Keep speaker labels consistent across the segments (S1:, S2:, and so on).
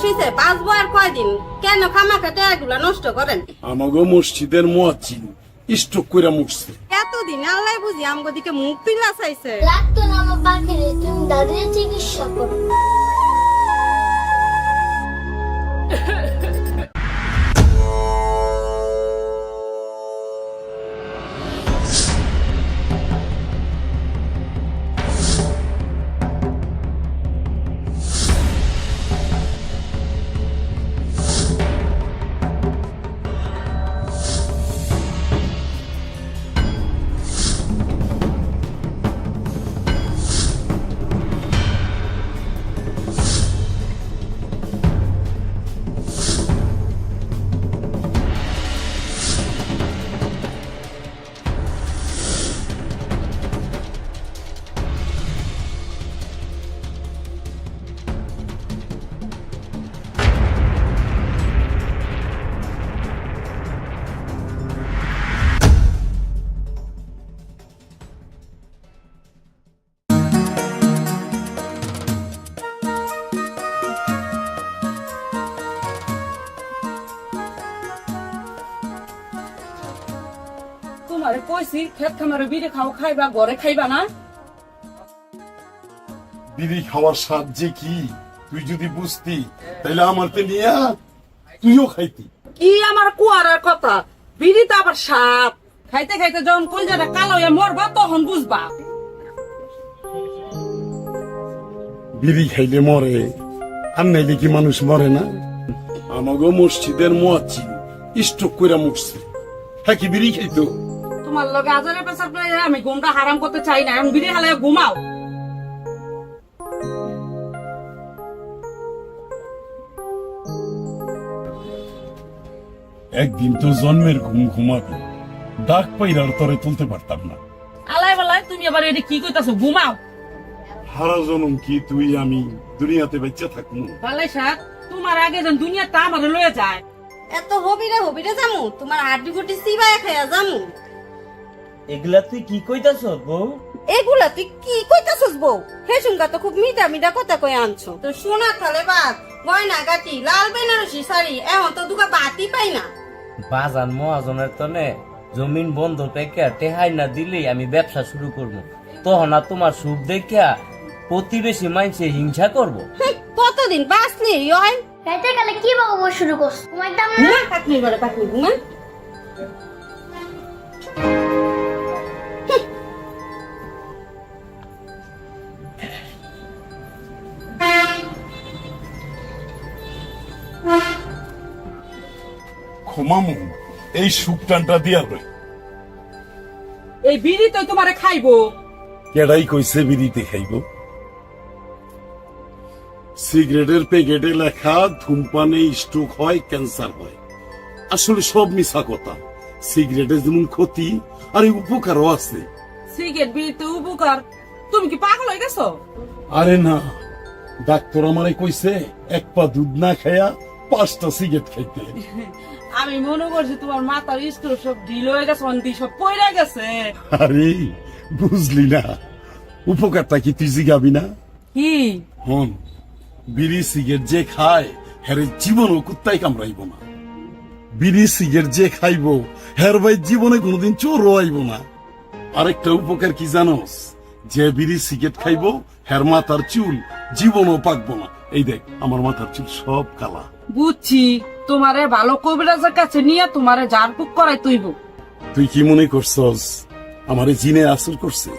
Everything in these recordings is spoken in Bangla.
S1: বয়স হয়েছে, বাঁচবো আর কয়দিন? কেন খামাখাতে এগুলা নষ্ট করেন?
S2: আমাগো মসজিদের মুয়াজ্জিন স্ট্রোক কইরা মরছে।
S1: এতদিন আল্লাহ বুঝি আমগো দিকে মুখ তুইলা চাইছে।
S3: লাগতো না আমার পাখিরে, তুমি দাদির চিকিৎসা করো।
S4: তোমারে কইছি খেত খামারে বিড়ি খাও, খাইবা ঘরে খাইবা না।
S2: বিড়ি খাওয়ার স্বাদ যে কি তুই যদি বুঝতি তাইলে আমার তে নিয়া তুইও খাইতি।
S4: কি আমার কুয়ারের কথা, বিড়ি তো আবার সাপ। খাইতে খাইতে যখন কলজাটা কালো হয়ে মরবা তখন বুঝবা।
S2: বিড়ি খাইলে মরে, আর নাইলে কি মানুষ মরে না? আমাগো মসজিদের মুয়াজ্জিন স্ট্রোক কইরা মরছে। হ্যাঁ কি বিড়ি খাইতো?
S4: তোমার লগে আজারে পেশাব করে আমি ঘুমটা হারাম করতে চাই না, এখন বিড়ি খালে ঘুমাও।
S2: একদিন তো জন্মের ঘুম ঘুমাবি, ডাক পাইরার তরে তুলতে পারতাম না।
S4: আলাই বালাই তুমি আবার এটা কি কইতাছো, ঘুমাও।
S2: হারা জনম কি তুই আমি দুনিয়াতে বেঁচে থাকবো?
S4: বালাই সাহেব তোমার আগে যেন দুনিয়াটা আমার লয়ে যায়।
S1: এত হবিরে হবিরে জামু, তোমার হাড্ডি গুটি সিবায় খাইয়া জামু।
S5: এগুলা তুই কি কইতাছ বউ?
S1: এগুলা তুই কি কইতাছস বউ? হে শুনকা তো খুব মিঠা মিঠা কথা কই আনছো। তো সোনা থালে বাদ, গয়না গাটি, লাল বেনারসি শাড়ি, এখন তো দুকা বাতি পাই না।
S5: বাজান মহাজনের তনে জমিন বন্ধ রেখে টেহাই না দিলেই আমি ব্যবসা শুরু করব। তখন আর তোমার সুখ দেখিয়া প্রতিবেশী মাইনসে হিংসা করব।
S1: কতদিন বাঁচলি হয়?
S3: রাতে গেলে কি বাবু শুরু করছো? ঘুমাইতাম না।
S1: ঘুমা কাটনি বলে কাটনি ঘুমা।
S2: ক্ষমামু এই সুখটানটা দিয়া রই।
S4: এই বিড়ি তো তোমারে খাইবো।
S2: কেডাই কইছে বিড়িতে খাইব? সিগারেটের প্যাকেটে লেখা ধূমপানে স্ট্রোক হয়, ক্যান্সার হয়। আসলে সব মিছা কথা। সিগারেটের যেমন ক্ষতি আর উপকারও আছে।
S4: সিগারেট বিড়ি তো উপকার, তুমি কি পাগল হয়ে গেছো?
S2: আরে না, ডাক্তার আমারে কইছে এক পা দুধ না খায়া 5টা সিগারেট খাইতে।
S4: আমি মনে করছি তোমার মাথার স্ক্রু সব ঢিল হয়ে গেছে, অন্তি সব পয়রা গেছে।
S2: আরে বুঝলি না, উপকারটা কি তুই জিগাবি না?
S4: কি
S2: হন, বিড়ি সিগারেট যে খায় হের জীবনও কুত্তাই কামড়াইব না। বিড়ি সিগারেট যে খাইব হের ভাই জীবনে কোনোদিন চোরও আইব না। আরেকটা উপকার কি জানোস? যে বিড়ি সিগারেট খাইব হের মাথার চুল জীবনও পাকবো না। এই দেখ আমার মাথার চুল সব কালা।
S4: বুঝছি, তোমারে ভালো কবিরাজের কাছে নিয়ে তোমারে ঝাড়ফুঁক করাই তুইব।
S2: তুই কি মনে করছস আমারে জিনে আসর করছে?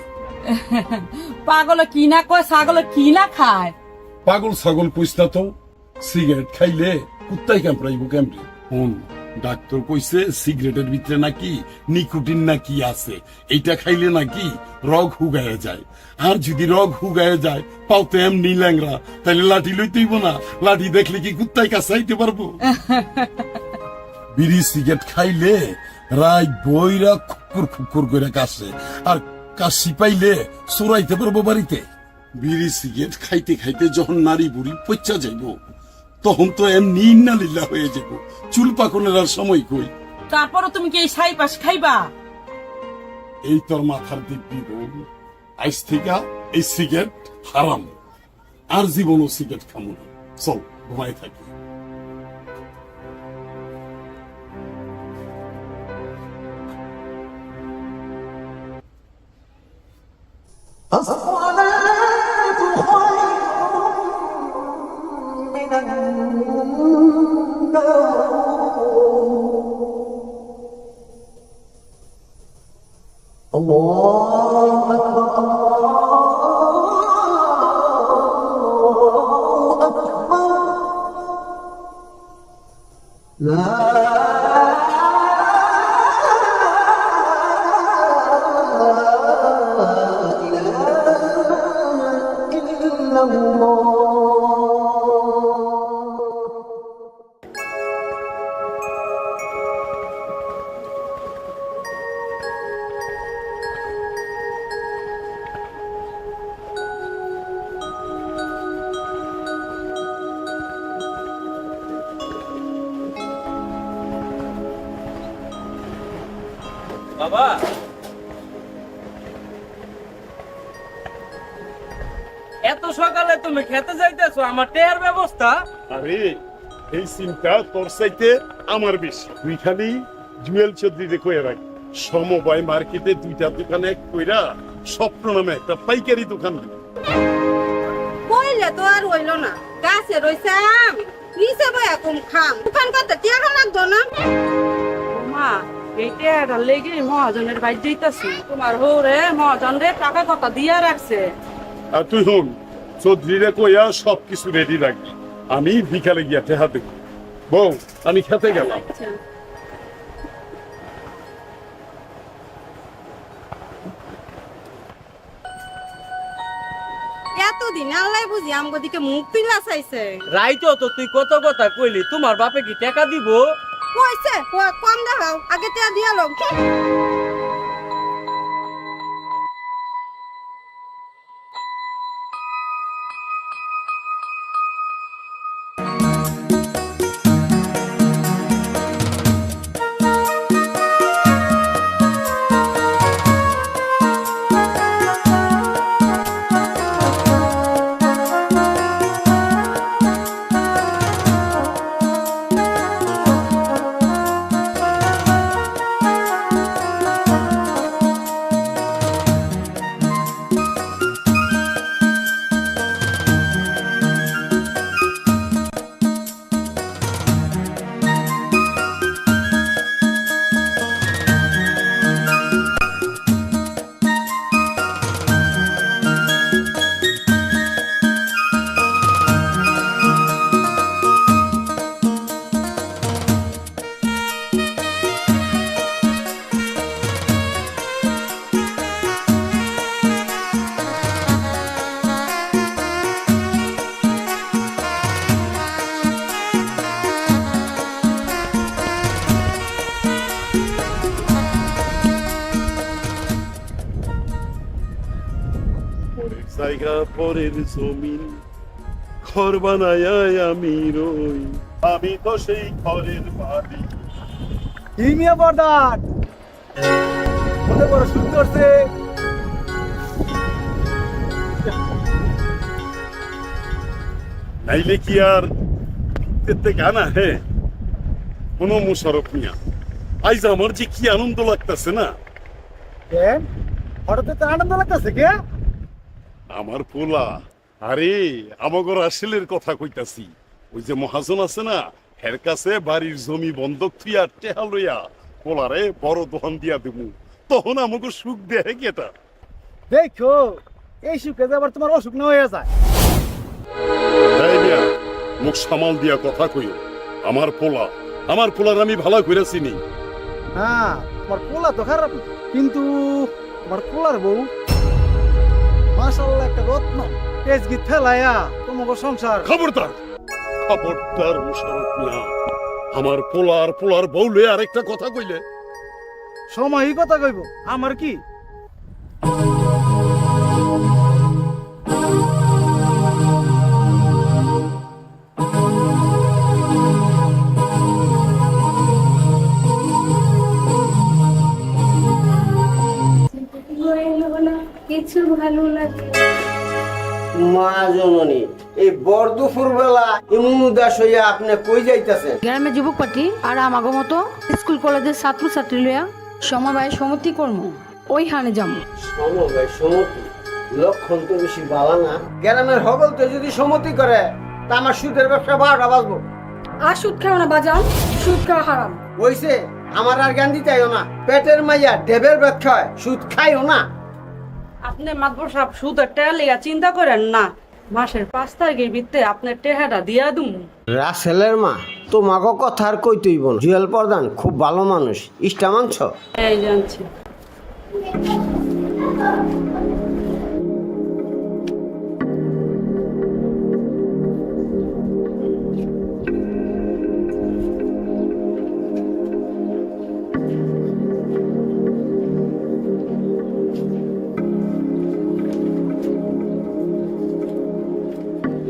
S4: পাগলে কি না কয়, ছাগলে কি না খায়।
S2: পাগল ছাগল পুষতা তো, সিগারেট খাইলে কুত্তাই কামড়াইব কেমনে? হন, ডাক্তার কইছে সিগারেটের ভিতরে নাকি নিকোটিন নাকি আছে, এইটা খাইলে নাকি রগ হুগায় যায়। আর যদি রগ হুগায় যায় পাও তো এমনি ল্যাংরা, তাহলে লাঠি লইতেইব না? লাঠি দেখলে কি কুত্তাই কাছাইতে পারবো? বিড়ি সিগারেট খাইলে রাই বইরা খুকুর খুকুর করে কাশে, আর কাশি পাইলে চোরাইতে পারবো বাড়িতে। বিড়ি সিগারেট খাইতে খাইতে যখন নারী বুড়ি পচা যাইব তখন তো এমনি ইন্নালিল্লাহ হয়ে যাব, চুল পাকনের আর সময় কই।
S4: তারপরে তুমি কি এই ছাই পাশ খাইবা?
S2: এই তোর মাথার দিব্যি বউ, আইস থেকে এই সিগারেট হারাম, আর জীবনও সিগারেট খামু না। চল ঘুমাই থাকি।
S5: বাবা, এত সকালে তুমি খেতে যাইতেছো, আমার টেয়ার ব্যবস্থা?
S2: আরে এই চিন্তা তোর চাইতে আমার বেশি। তুই খালি জুয়েল চৌধুরী কয়ে রাখ, সমবায় মার্কেটে 2টা দোকান এক কইরা স্বপ্ন নামে একটা পাইকারি দোকান দিবি।
S1: কইলে তো আর হইল না, গাছে রইছে আম, নিচে বয়া কম খাম, দোকান করতে টিয়া লাগতো না।
S4: মা এই টেয়ারটা লেগে মহাজনের বাইর যাইতাছি, তোমার হৌরে মহাজন রে টাকা কথা দিয়া রাখছে।
S2: আর তুই হুন, চৌধুরীরে কইয়া সবকিছু রেডি রাখবি, আমি বিকালে গিয়া টেহা দেব। বউ, আমি খেতে গেলাম।
S1: এতদিন আল্লাহ বুঝি আমগো দিকে মুখ পিলা চাইছে।
S5: রাইতো তো তুই কত কথা কইলি, তোমার বাপে কি টাকা দিব?
S1: কইছে কম দেখাও, আগে টিয়া দিয়া লোক।
S2: জায়গা পরের জমিন, ঘর বানায় আমি রই, আমি তো সেই ঘরের মালিক।
S6: কি মিয়া বর্দান কত বড় সুন্দর সে।
S2: নাইলে কি আর গানা হে কোনো মুশারফ মিয়া, আইজ আমার যে কি আনন্দ লাগতেছে না।
S6: কেন হঠাৎ তো আনন্দ লাগতেছে কে?
S2: আমার পোলা, আরে আমাগর আসলের কথা কইতাছি, ওই যে মহাজন আছে না, হের কাছে বাড়ির জমি বন্ধক থুইয়া টেহা লইয়া পোলারে বড় দোকান দিয়া দেবো, তখন আমাকে সুখ দেয় কেটা।
S6: দেখো এই সুখে যে আবার তোমার অসুখ না হয়ে যায়।
S2: তাই মিয়া, মুখ সামাল দিয়া কথা কইও। আমার পোলার আমি ভালো করে চিনি।
S6: হ্যাঁ তোমার পোলা তো খারাপ, কিন্তু তোমার পোলার বউ মাশাআল্লাহ একটা রত্ন, তেজগি ফেলায়া তোমাকে সংসার।
S2: খবরদার মুশারফ মিয়া, আমার পোলার বউ লয়ে আরেকটা কথা কইলে।
S6: সময়ই কথা কইব, আমার কি?
S3: কিছু ভালো লাগে
S7: মা জননী, এই বর দুপুর বেলা এমন উদাস হইয়া আপনি কই যাইতাছেন?
S8: গ্রামের যুবক পার্টি আর আমাগো মতো স্কুল কলেজের ছাত্র ছাত্রী লইয়া সমবায় সমিতি কর্ম ওই হানে যাবো।
S7: সমবায় সমিতি লক্ষণ তো বেশি বালা না। গ্রামের হগল তো যদি সমিতি করে তা আমার সুদের ব্যবসা 12টা বাজবো।
S8: আর সুদ খাও না বাজান, সুদ খাওয়া হারাম।
S7: হইছে, আমার আর জ্ঞান দিতেও না। পেটের মাইয়া ডেবের ভাত খায়, সুদ খাইও না।
S4: আপনি মাতবর সাহেব সুদের টেহা লিগা চিন্তা করেন না, মাসের 5 তারিখের ভিতরে আপনার টেহাটা দিয়া দুম।
S7: রাসেলের মা তোমাকে কথা আর কইতেইব না। জুয়েল প্রধান খুব ভালো মানুষ, ইষ্টা মাংস।
S4: এই জানছি।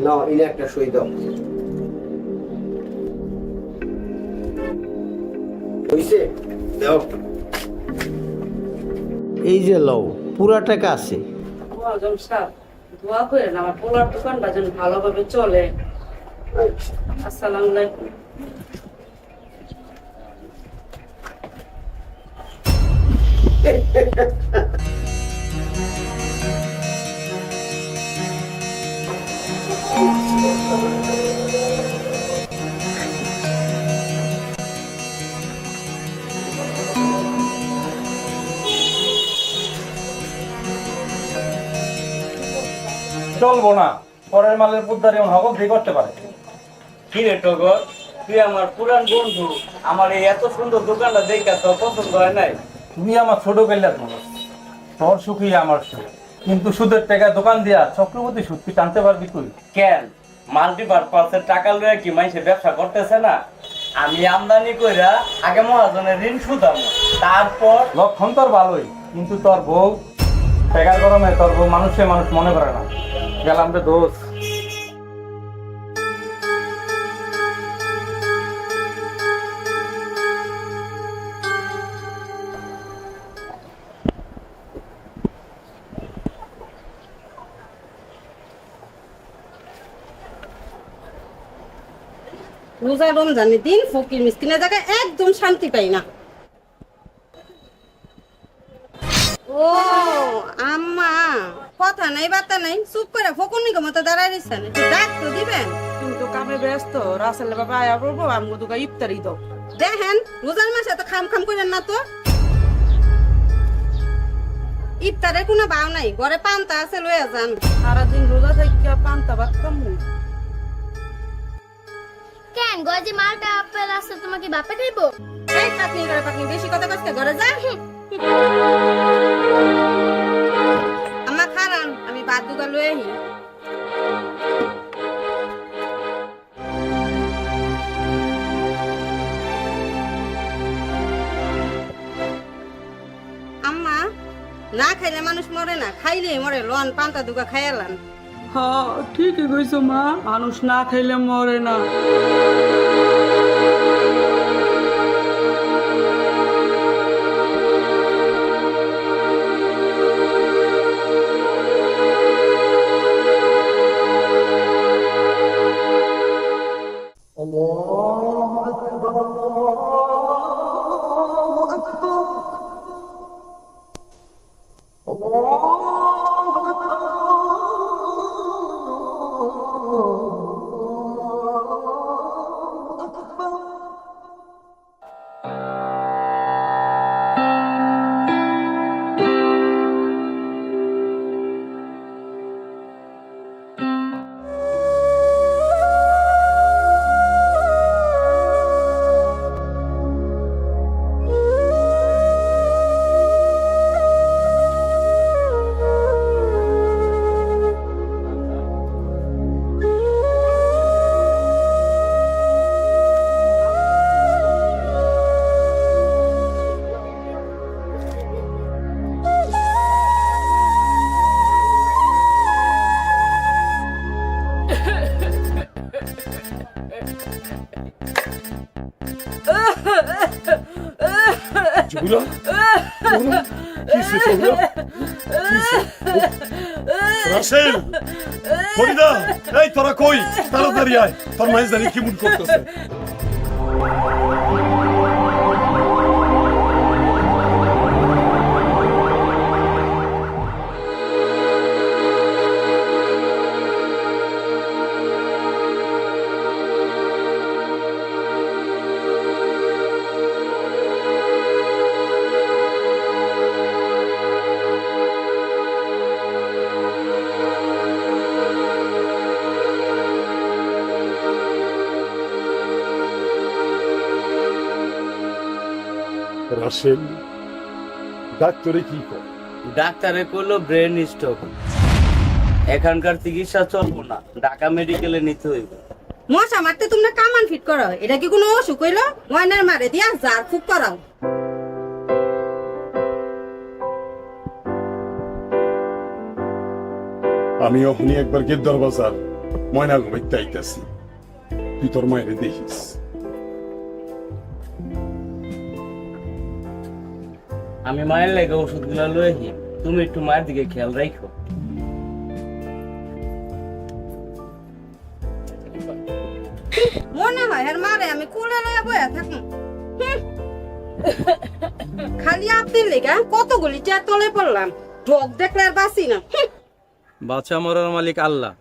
S7: না, ইনে একটা সই দাও। হইছে? দাও। এই যে লও, পুরা টাকা আছে।
S4: মহাজন সাহেব দোয়া করেন আমার পোলার দোকানটা যেন ভালোভাবে চলে। আসসালামু আলাইকুম।
S6: চলবো না, পরের মালের বুদ্ধারি এমন হবো কি করতে পারে।
S5: কি রে টগর, তুই আমার পুরান বন্ধু, আমার এই এত সুন্দর দোকানটা দেখে তো পছন্দ হয় নাই?
S6: তুমি আমার ছোট বেলার মানুষ, তোর সুখী আমার সুখ, কিন্তু সুদের টাকায় দোকান দিয়া চক্রবর্তী সুদ কি টানতে পারবি তুই?
S5: কেন মাল্টিপারপাসের টাকা লইয়া কি মাইসে ব্যবসা করতেছে না? আমি আমদানি কইরা আগে মহাজনের ঋণ শুধাবো, তারপর
S6: লক্ষণ তোর ভালোই, কিন্তু তোর বউ টাকার গরমে তোর বউ মানুষে মানুষ মনে করে না। গেলাম রে দোষ।
S1: রোজা রমজানের দিন ফকির মিসকিনের জায়গায় একদম শান্তি পাই না। ও আম্মা, কথা নাই বার্তা নাই, চুপ করে ফকুনিকে মতো দাঁড়ায় দিচ্ছেন, একটু ডাক তো দিবেন।
S4: কিন্তু কামে ব্যস্ত, রাসেলের বাবা আয়া পড়বো, আমগো দোকান ইফতারি দাও।
S1: দেখেন রোজার মাসে তো খাম খাম করেন না তো। ইফতারের কোনো ভাও নাই, ঘরে পান্তা আছে লইয়া যান।
S4: সারাদিন রোজা থেকে পান্তা ভাত খামু।
S3: কেন গজে মালটা আপেল আছে তোমাকে বাপে খাইবো?
S1: এই পাকনি করে পাকনি, বেশি কথা কষ্ট ঘরে যা। আমার খারান, আমি বাদ দুগা লই আহি। আম্মা, না খাইলে মানুষ মরে না, খাইলে মরে। লন পান্তা দুগা খাইয়ালান।
S4: হ্যাঁ ঠিকই কইছো মা, মানুষ না খাইলে মরে না।
S2: জহুরা, জহুরা, কিসে জহুরা? কিসে? রাসেল, ফরিদা, এই তোরা কই? তাড়াতাড়ি আয়, তোর মায়ের জানি কি মুড করতেছে। রাসেল, ডাক্তারে কি কর?
S5: ডাক্তারে কইলো ব্রেন স্ট্রোক, এখানকার চিকিৎসা চলবো না, ঢাকা মেডিকেলে নিতে হইব।
S1: মশা মারতে তোমরা কামান ফিট করো, এটা কি কোনো অসুখ হইলো? ময়নার মারে দিয়া জার ফুক করাও।
S2: আমি ওখানে একবার গেদ্দার বাজার ময়না ঘুমাইতে আইতাছি, তুই তোর মায়েরে দেখিস।
S5: আমি মায়ের লেগে ওষুধ গুলা লই, তুমি একটু মায়ের দিকে খেয়াল রাখো।
S1: মনে হয় আর মারে আমি কোলে লইয়া বইয়া থাকুন। খালি আপনার লেগা কতগুলি চেয়ার তলে পড়লাম, ডগ দেখলে আর বাঁচি না।
S6: বাচ্চা মরার মালিক আল্লাহ।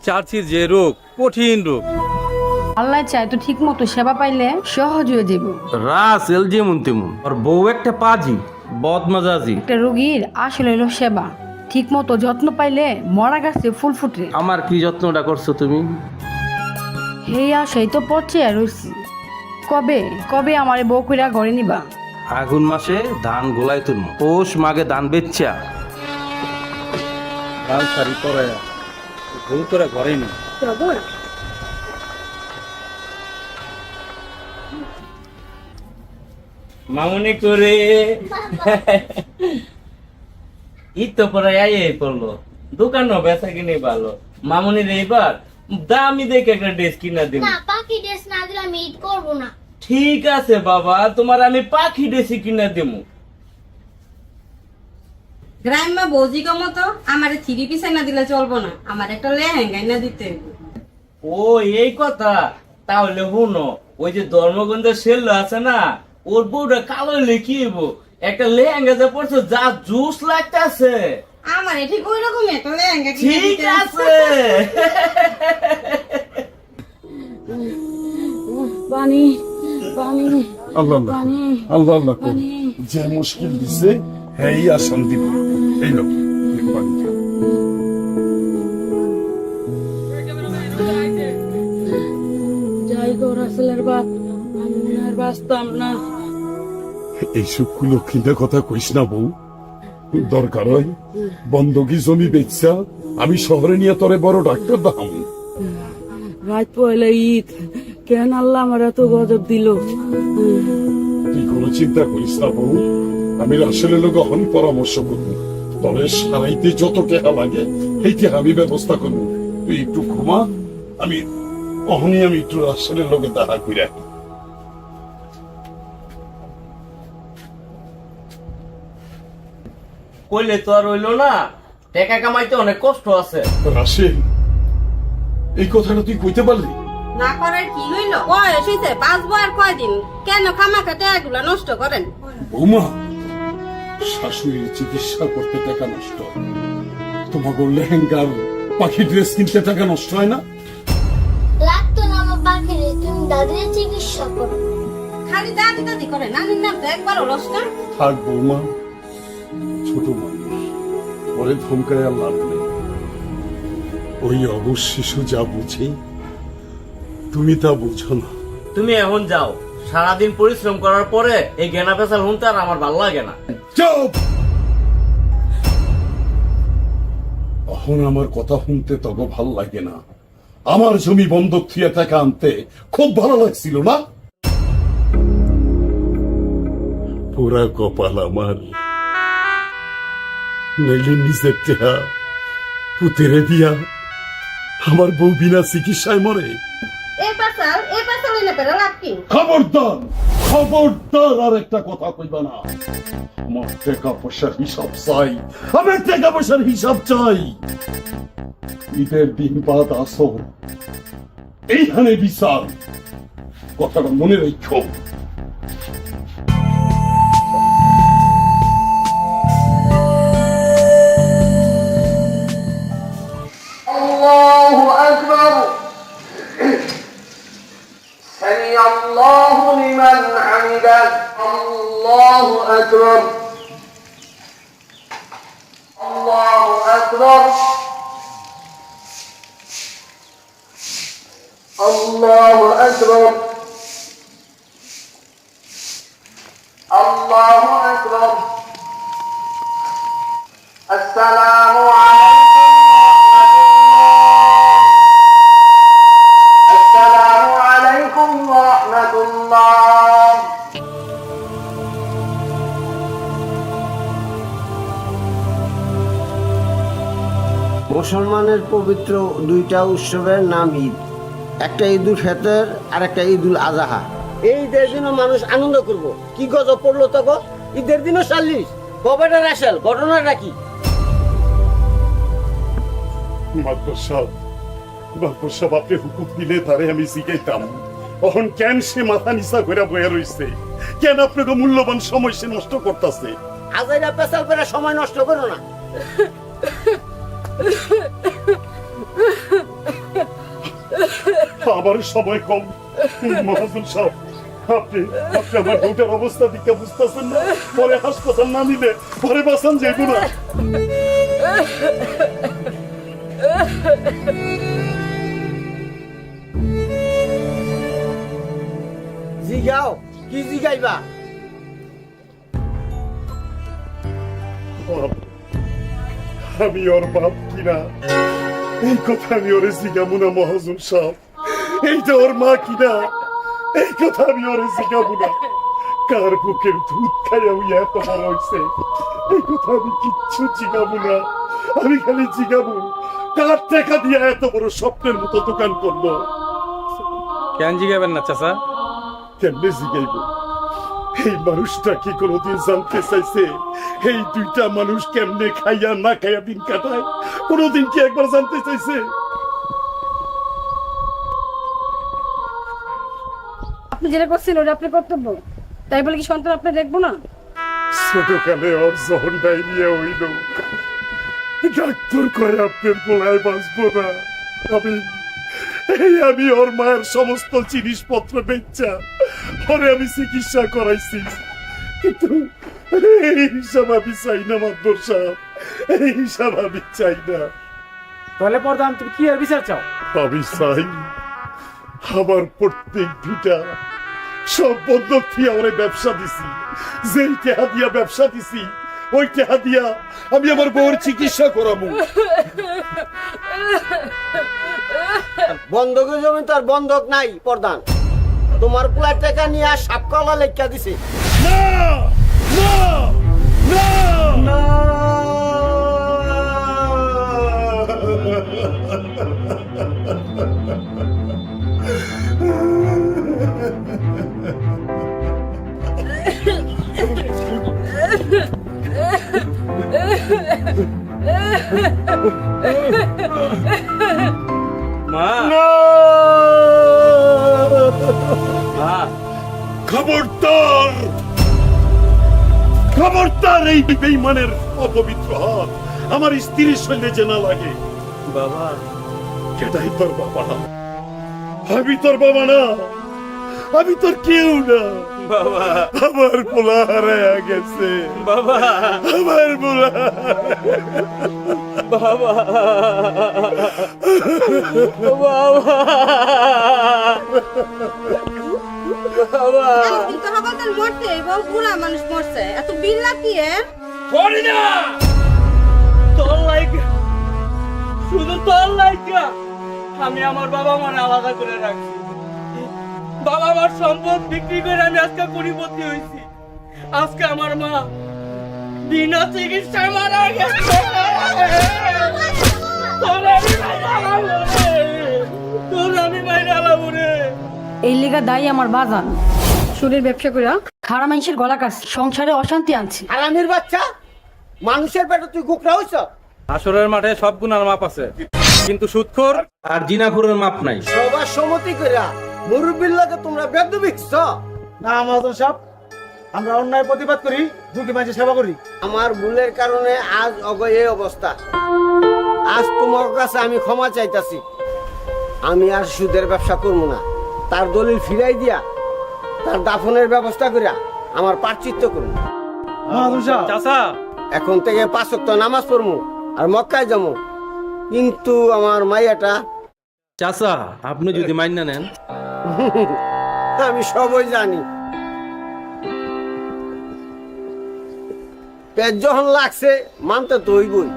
S6: চার্চির যে রোগ, কঠিন রোগ।
S8: আল্লাহ চায় তো ঠিক মতো সেবা পাইলে সহজ হয়ে যাব।
S6: রাসেল যেমন তেমন, আর বউ একটা পাজি, বদমেজাজি।
S8: একটা রোগীর আসলে হলো সেবা, ঠিক মতো যত্ন পাইলে মরা গাছে ফুল ফুটে।
S6: আমার কি যত্নটা করছো তুমি?
S8: হেই আশাই তো পচে রইছি, কবে কবে আমার বউ কইরা ঘরে নিবা?
S6: আগুন মাসে ধান গোলাই তুলমু, পৌষ মাগে ধান বেচ্চা লাল শাড়ি পরায়া ভুল করে ঘরে নি।
S5: মামুনি করে ঈদ তো পরে আইয়ে পড়লো, দোকানও বেচা কিনে ভালো। মামুনির এইবার দামি দেখে একটা ড্রেস কিনা দিব।
S3: না, পাখি ড্রেস না দিলে আমি ঈদ করবো না।
S5: ঠিক আছে বাবা, তোমার আমি পাখি ড্রেস কিনা দেবো।
S1: গ্রাম্য বৌজিকে মতো আমার থ্রি পিস না দিলে চলবো না, আমার একটা লেহেঙ্গা না দিতে হইব।
S5: ও এই কথা, তাহলে শুনো, ওই যে ধর্মগঞ্জের সেল আছে না, ওর বউটা কালো লেখিব একটা লেহেঙ্গা যে পড়ছে, যা জুস লাগতেছে।
S1: আমার ঠিক ওই রকমই একটা লেহেঙ্গা কিনে
S5: ঠিক
S1: দিতে হইব।
S5: আছে।
S4: পানি পানি
S2: আল্লাহ আল্লাহ, আল্লাহ আল্লাহ কর। যে মুশকিল দিছে এই আসান দিব। এই লোক
S4: যাই গো রাসেলের বাপ, আমি আর বাঁচতাম না।
S2: এইসব লক্ষ্মীদের কথা কইস না বউ, দরকার হয় বন্ধকি জমি বেচা আমি শহরে নিয়ে তোরে বড় ডাক্তার দাম।
S4: রাত পয়লা ঈদ, কেন আল্লাহ আমার এত গজব দিল?
S2: তুই কোনো চিন্তা করিস না বউ, আমি রাসেলের লোক অহন পরামর্শ করবো, তবে সারাইতে যত টাকা লাগে এই টাকা আমি ব্যবস্থা করবো। তুই একটু ঘুমা, আমি একটু রাসেলের লোকে দেখা কইরা।
S5: কইলে তো আর রইলো না, টাকা কামাইতে অনেক কষ্ট আছে।
S2: রাসেল, এই কথাটা তুই কইতে পারলি?
S1: না করার কি হইল? বয়স হইছে, বাঁচবো আর কয়দিন, কেন খামাখাতে এগুলা নষ্ট করেন?
S2: বৌমা, শাশুড়ির চিকিৎসা করতে টাকা নষ্ট, তোমাকে লেহেঙ্গার পাখি ড্রেস কিনতে টাকা নষ্ট হয় না?
S3: লাগতো না আমার পাখিরে, তুমি দাদির চিকিৎসা করো।
S1: খালি দাদি দাদি করে, নানির নাম তো একবার অলস না।
S2: থাক বৌমা, ছোট মানুষ, পরে ধমকায় আর লাভ নেই। ওই অবশ শিশু যা বুঝে তুমি তা বুঝো না।
S5: তুমি এখন যাও, সারাদিন পরিশ্রম করার পরে এই গেনা পেশাল শুনতে আর আমার ভালো লাগে না।
S2: চুপ! এখন আমার কথা শুনতে তবে ভাল লাগে না। আমার জমি বন্ধক থিয়ে টাকা আনতে খুব ভালো লাগছিল না? পুরা কপাল আমার, নইলে নিজের টেহা পুতেরে দিয়া আমার বউ বিনা চিকিৎসায় মরে।
S1: এই বাচ্চা পেশাল এই পেশাল এনে পেরা লাভ কি?
S2: খবরদার খবরদার আর একটা কথা কইবা না। আমার টাকা পয়সার হিসাব চাই, আমি টাকা পয়সার হিসাব চাই। ঈদের দিন বাদ আসো, এইখানে বিচার, কথাটা মনে রেখো।
S7: الله أكبر سمع الله لمن حمده الله أكبر الله أكبر الله أكبر الله أكبر السلام عليكم السلام عليكم ورحمة الله মুসলমানের পবিত্র দুইটা উৎসবের নাম ঈদ, একটা ঈদুল ফিতর আর একটা ঈদুল আজহা। এই ঈদের দিনও মানুষ আনন্দ করব। কি গজব পড়লো তো গো, ঈদের দিনও 40 কবেটা রাসেল, ঘটনাটা কি?
S2: মাদ্রাসা আপনি হুকুম দিলে তারে আমি শিখাইতাম, তখন কেন সে মাথা নিচা করে বয়ে রইছে? কেন আপনাকে মূল্যবান সময় সে নষ্ট করতেছে?
S7: আজাইরা পেশাল করে সময় নষ্ট করো না।
S2: আমার সময় কম। মহাজন সাহেব, আপনি আপনি আমার বউটার অবস্থা দিকে বুঝতেছেন না? পরে হাসপাতাল না নিলে পরে বাঁচান যাইব না।
S7: জিগাও, কি জিগাইবা?
S2: আমি ওর বাপ কিনা এই কথা আমি ওরে জিগাবো না মহাজন সাহেব। এইটা ওর মা কিনা এই কথা আমি ওরে জিগাবো না। কার বুকের দুধ খাইয়া উই এত বড় হয়েছে এই কথা আমি কিচ্ছু জিগাবো না। আমি খালি জিগাবো কার টাকা দিয়ে এত বড় স্বপ্নের মতো দোকান করলো।
S6: কেন জিগাবেন না চাচা?
S2: কেমনে জিগাইব? এই মানুষটা কি কোনোদিন জানতে চাইছে এই দুইটা মানুষ কেমনে খাইয়া না খাইয়া দিন কাটায়? কোনোদিন কি একবার জানতে চাইছে?
S8: আপনি যেটা করছেন ওটা আপনার কর্তব্য, তাই বলে কি সন্তান আপনি দেখবো না?
S2: ছোটকালে ওর যখন ডায়রিয়া হইল, ডাক্তার কয় আপনার গোলায় বাঁচবো না। আমি ওর মায়ের সমস্ত জিনিসপত্র বেচা ওরে আমি চিকিৎসা করাইছি, কিন্তু এই হিসাব আমি চাই না মাদ্দর সাহেব, এই হিসাব আমি চাই না।
S6: তাহলে পর্দান তুমি কি আর বিচার চাও?
S2: আমি চাই আমার প্রত্যেক ভিটা সব বন্ধক দিয়ে ওরে ব্যবসা দিছি, যেই টেহা দিয়া ব্যবসা দিছি ওই টেহা দিয়া আমি আমার বউর চিকিৎসা করাবো।
S7: বন্ধকের জমি তো আর বন্ধক নাই প্রধান, তোমার পোলার টাকা নিয়ে সাপ কলা লেখা দিছে।
S2: না না না
S6: মা
S2: না।
S6: মা
S2: খবরদার খবরদার, এই বেঈমানের অপবিত্র হাত আমার স্ত্রীর শরীরে যে না লাগে।
S6: বাবা
S2: কেটাই তোর বাবা? আমি তোর বাবা না, আমি তোর কেউ না।
S6: বাবা
S2: আমার পোলা হারায়া গেছে,
S6: বাবা
S2: আমার পোলা।
S6: বাবা বাবা
S1: কিন্তু হকাল মরছে, বউ বুড়া মানুষ মরছে, এত বিল্লা কি এর?
S5: করি না তোর লাইগা, শুধু তোর লাইগা আমি আমার বাবা মারে আলাদা করে রাখছি। বাবা আমার সম্পদ বিক্রি করে আমি আজকে কোটিপতি হয়েছি। আজকে আমার মা বিনা চিকিৎসায় মারা গেছে। তোর আমি মাইরা আলাবো রে।
S8: এই লেগা দায়ী আমার বাজান। সুরের ব্যবসা করে খারাপ মানুষের গলা কাটছে, সংসারে অশান্তি আনছে।
S7: হারামির বাচ্চা, মানুষের পেটে তুই কুকরা হইছ।
S6: আসরের মাঠে সব গুণার মাপ আছে, কিন্তু সুদখোর আর জিনাখোরের মাপ নাই।
S7: সবার সম্মতি কইরা মুরব্বির লগে তোমরা বেদবি হইছ।
S9: না আমাদের সব আমরা অন্যায় প্রতিবাদ করি, দুঃখী মানুষের সেবা করি।
S7: আমার ভুলের কারণে আজ এই অবস্থা। আজ তোমার কাছে আমি ক্ষমা চাইতাছি। আমি আর সুদের ব্যবসা করবো না। তার দলিল ফিরাই দিয়া তার দাফনের ব্যবস্থা করিয়া আমার প্রায়শ্চিত্ত করবো।
S6: চাচা,
S7: এখন থেকে 5 ওয়াক্ত নামাজ পড়বো আর মক্কায় যাবো। কিন্তু আমার মাইয়াটা
S6: চাচা আপনি যদি মাইনা নেন,
S7: আমি সবই জানি। পেট যখন লাগছে মানতে তো হইবই।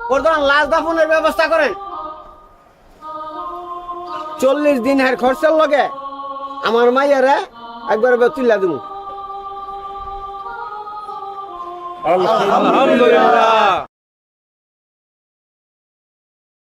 S7: প্রধান লাশ দাফনের ব্যবস্থা করেন। 40 দিন এর খরচের লগে আমার মাইয়ারে একবার তুইলা দেবো।
S6: আলহামদুলিল্লাহ।